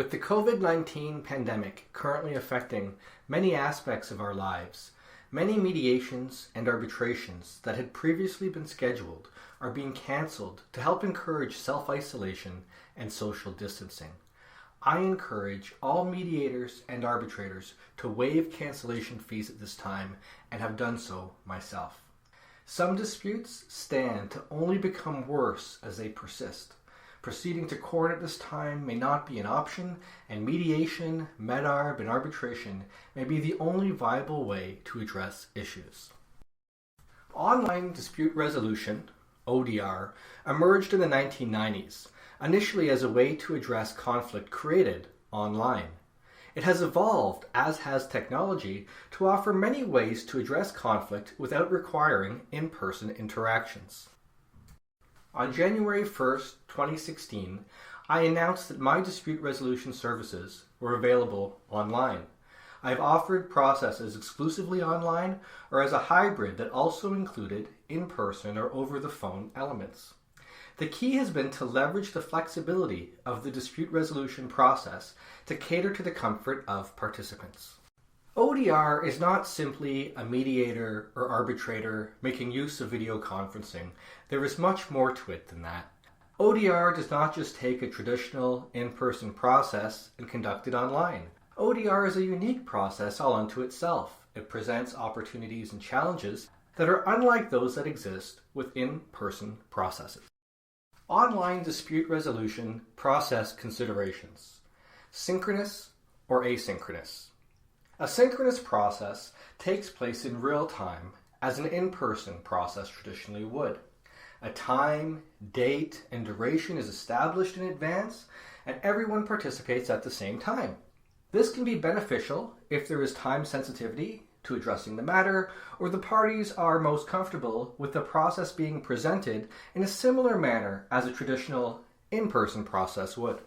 With the COVID-19 pandemic currently affecting many aspects of our lives, many mediations and arbitrations that had previously been scheduled are being cancelled to help encourage self-isolation and social distancing. I encourage all mediators and arbitrators to waive cancellation fees at this time and have done so myself. Some disputes stand to only become worse as they persist. Proceeding to court at this time may not be an option, and mediation, med-arb, and arbitration may be the only viable way to address issues. Online dispute resolution, ODR, emerged in the 1990s, initially as a way to address conflict created online. It has evolved, as has technology, to offer many ways to address conflict without requiring in-person interactions. On January 1st, 2016, I announced that my dispute resolution services were available online. I've offered processes exclusively online or as a hybrid that also included in-person or over-the-phone elements. The key has been to leverage the flexibility of the dispute resolution process to cater to the comfort of participants. ODR is not simply a mediator or arbitrator making use of video conferencing. There is much more to it than that. ODR does not just take a traditional in-person process and conduct it online. ODR is a unique process all unto itself. It presents opportunities and challenges that are unlike those that exist with in-person processes. Online dispute resolution process considerations. Synchronous or asynchronous. A synchronous process takes place in real time as an in-person process traditionally would. A time, date, and duration is established in advance, and everyone participates at the same time. This can be beneficial if there is time sensitivity to addressing the matter, or the parties are most comfortable with the process being presented in a similar manner as a traditional in-person process would.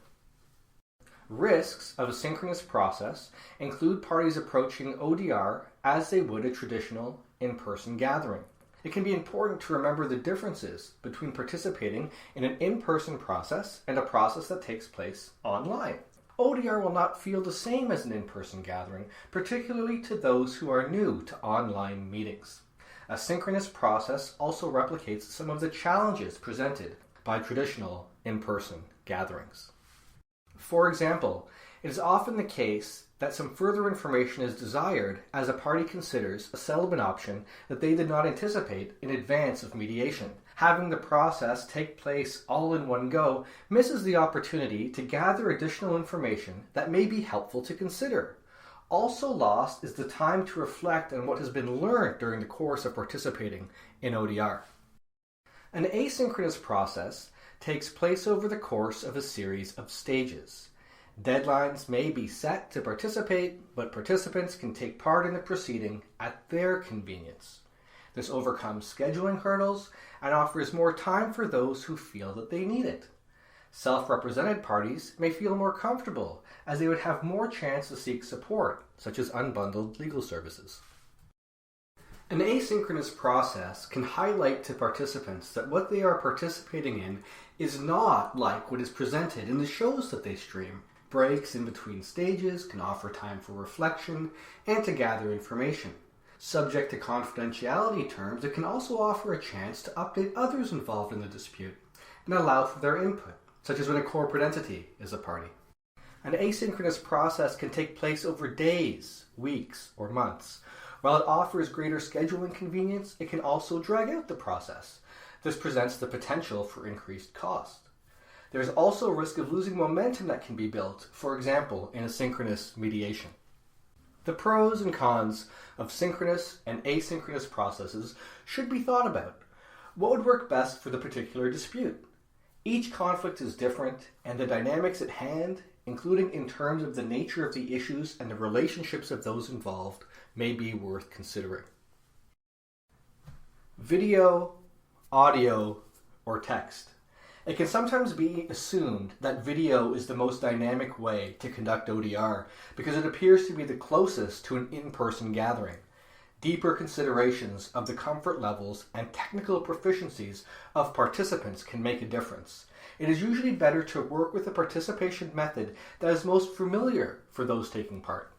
Risks of a synchronous process include parties approaching ODR as they would a traditional in-person gathering. It can be important to remember the differences between participating in an in-person process and a process that takes place online. ODR will not feel the same as an in-person gathering, particularly to those who are new to online meetings. A synchronous process also replicates some of the challenges presented by traditional in-person gatherings. For example, it is often the case that some further information is desired as a party considers a settlement option that they did not anticipate in advance of mediation. Having the process take place all in one go misses the opportunity to gather additional information that may be helpful to consider. Also lost is the time to reflect on what has been learned during the course of participating in ODR. An asynchronous process takes place over the course of a series of stages. Deadlines may be set to participate, but participants can take part in the proceeding at their convenience. This overcomes scheduling hurdles and offers more time for those who feel that they need it. Self-represented parties may feel more comfortable as they would have more chance to seek support, such as unbundled legal services. An asynchronous process can highlight to participants that what they are participating in is not like what is presented in the shows that they stream. Breaks in between stages can offer time for reflection and to gather information. Subject to confidentiality terms, it can also offer a chance to update others involved in the dispute and allow for their input, such as when a corporate entity is a party. An asynchronous process can take place over days, weeks, or months. While it offers greater scheduling convenience, it can also drag out the process. This presents the potential for increased cost. There is also a risk of losing momentum that can be built, for example, in a synchronous mediation. The pros and cons of synchronous and asynchronous processes should be thought about. What would work best for the particular dispute? Each conflict is different, and the dynamics at hand, including in terms of the nature of the issues and the relationships of those involved, may be worth considering. Video, audio, or text. It can sometimes be assumed that video is the most dynamic way to conduct ODR because it appears to be the closest to an in-person gathering. Deeper considerations of the comfort levels and technical proficiencies of participants can make a difference. It is usually better to work with a participation method that is most familiar for those taking part.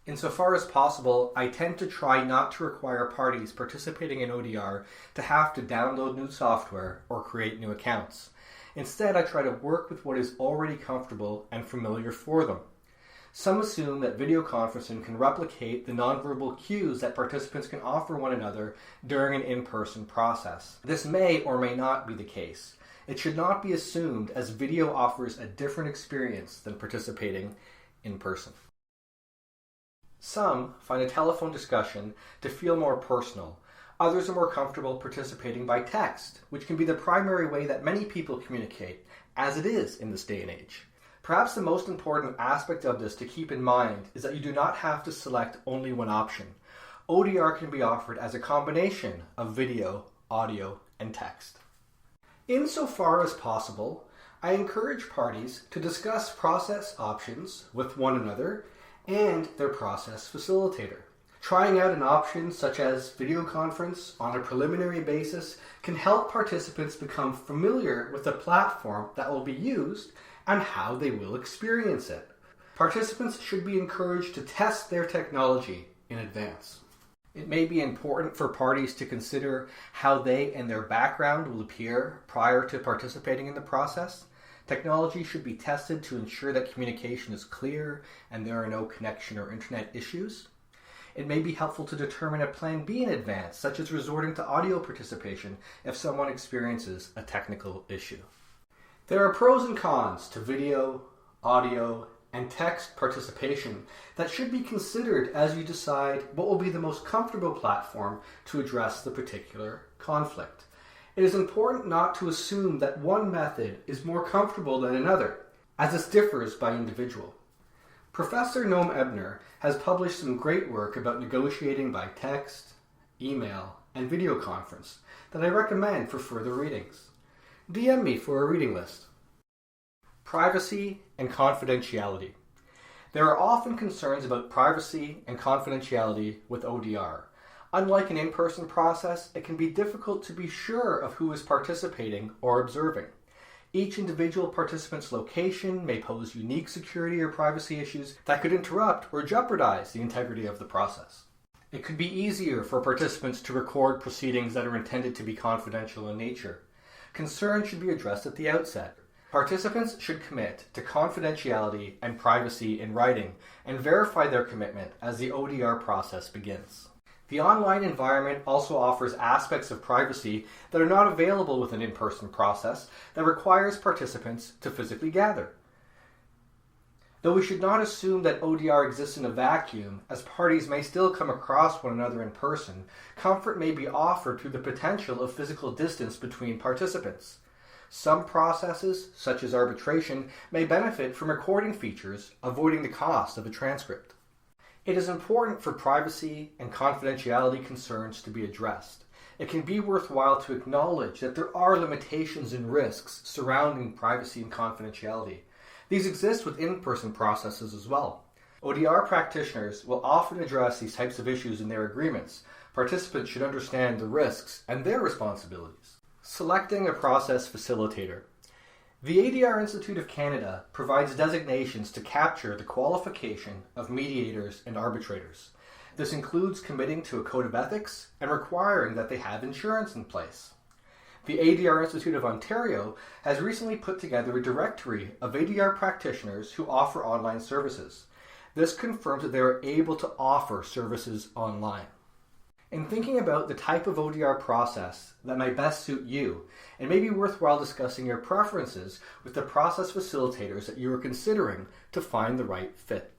Insofar as possible, I tend to try not to require parties participating in ODR to have to download new software or create new accounts. Instead, I try to work with what is already comfortable and familiar for them. Some assume that video conferencing can replicate the nonverbal cues that participants can offer one another during an in-person process. This may or may not be the case. It should not be assumed, as video offers a different experience than participating in person. Some find a telephone discussion to feel more personal. Others are more comfortable participating by text, which can be the primary way that many people communicate, as it is in this day and age. Perhaps the most important aspect of this to keep in mind is that you do not have to select only one option. ODR can be offered as a combination of video, audio, and text. Insofar as possible, I encourage parties to discuss process options with one another and their process facilitator. Trying out an option such as video conference on a preliminary basis can help participants become familiar with the platform that will be used and how they will experience it. Participants should be encouraged to test their technology in advance. It may be important for parties to consider how they and their background will appear prior to participating in the process. Technology should be tested to ensure that communication is clear and there are no connection or internet issues. It may be helpful to determine a plan B in advance, such as resorting to audio participation if someone experiences a technical issue. There are pros and cons to video, audio, and text participation that should be considered as you decide what will be the most comfortable platform to address the particular conflict. It is important not to assume that one method is more comfortable than another, as this differs by individual. Professor Noam Ebner has published some great work about negotiating by text, email, and video conference that I recommend for further readings. DM me for a reading list. Privacy and confidentiality. There are often concerns about privacy and confidentiality with ODR. Unlike an in-person process, it can be difficult to be sure of who is participating or observing. Each individual participant's location may pose unique security or privacy issues that could interrupt or jeopardize the integrity of the process. It could be easier for participants to record proceedings that are intended to be confidential in nature. Concerns should be addressed at the outset. Participants should commit to confidentiality and privacy in writing and verify their commitment as the ODR process begins. The online environment also offers aspects of privacy that are not available with an in-person process that requires participants to physically gather. Though we should not assume that ODR exists in a vacuum, as parties may still come across one another in person, comfort may be offered through the potential of physical distance between participants. Some processes, such as arbitration, may benefit from recording features, avoiding the cost of a transcript. It is important for privacy and confidentiality concerns to be addressed. It can be worthwhile to acknowledge that there are limitations and risks surrounding privacy and confidentiality. These exist with in-person processes as well. ODR practitioners will often address these types of issues in their agreements. Participants should understand the risks and their responsibilities. Selecting a process facilitator. The ADR Institute of Canada provides designations to capture the qualification of mediators and arbitrators. This includes committing to a code of ethics and requiring that they have insurance in place. The ADR Institute of Ontario has recently put together a directory of ADR practitioners who offer online services. This confirms that they are able to offer services online. In thinking about the type of ODR process that might best suit you, it may be worthwhile discussing your preferences with the process facilitators that you are considering to find the right fit.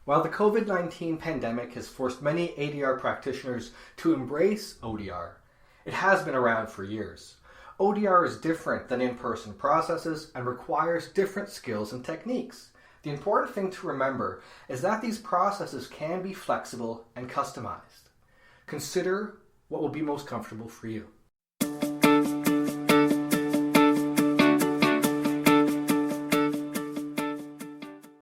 While the COVID-19 pandemic has forced many ADR practitioners to embrace ODR, it has been around for years. ODR is different than in-person processes and requires different skills and techniques. The important thing to remember is that these processes can be flexible and customized. Consider what will be most comfortable for you.